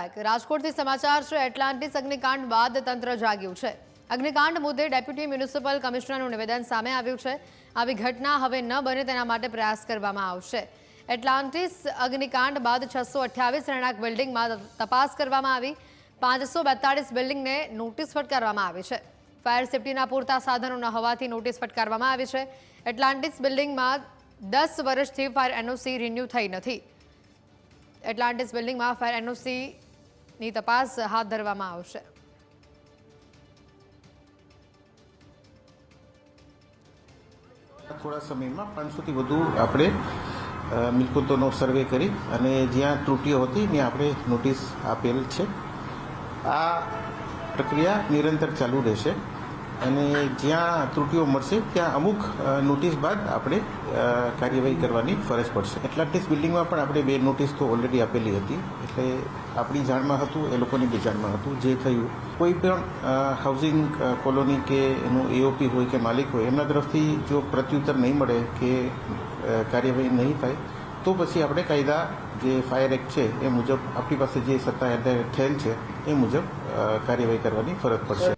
Back રાજકોટથી સમાચાર છે। એટલાન્ટિસ અગ્નિકાંડ બાદ તંત્ર જાગ્યું છે। અગ્નિકાંડ મુદ્દે ડેપ્યુટી મ્યુનિસિપલ કમિશનરનું નિવેદન સામે આવ્યું છે। આવી ઘટના હવે ન બને તેના માટે પ્રયાસ કરવામાં આવશે। એટલાન્ટિસ અગ્નિકાંડ બાદ 628 રહેણાંક બિલ્ડિંગમાં તપાસ કરવામાં આવી। 542 બિલ્ડિંગને નોટિસ ફટકારવામાં આવી છે। ફાયર સેફટીના પૂરતા સાધનો ન હોવાથી નોટિસ ફટકારવામાં આવી છે। એટલાન્ટિસ બિલ્ડિંગમાં 10 વર્ષથી ફાયર એનઓસી રિન્યુ થઈ નથી। એટલાન્ટિસ બિલ્ડિંગમાં ફાયર એનઓસીની તપાસ હાથ ધરવામાં આવશે। થોડા સમયમાં 500થી વધુ આપણે મિલકતોનો સર્વે કરી અને જ્યાં ત્રુટિઓ હતી ત્યાં આપણે નોટિસ આપેલ છે। આ પ્રક્રિયા નિરંતર ચાલુ રહેશે અને જ્યાં ત્રુટિઓ મળશે ત્યાં અમુક નોટિસ બાદ આપણે કાર્યવાહી કરવાની ફરજ પડશે। એટલાન્ટિસ બિલ્ડિંગમાં પણ આપણે 2 નોટિસ તો ઓલરેડી આપેલી હતી, એટલે આપણી જાણમાં હતું, એ લોકોની બી જાણમાં હતું। જે થયું કોઈ પણ હાઉસિંગ કોલોની કે એનું એઓપી હોય કે માલિક હોય એમના તરફથી જો પ્રત્યુત્તર નહીં મળે કે કાર્યવાહી નહીં થાય તો પછી આપણે કાયદા જે ફાયર એક્ટ છે એ મુજબ આપણી પાસે જે સત્તા થયેલ છે એ મુજબ કાર્યવાહી કરવાની ફરજ પડશે।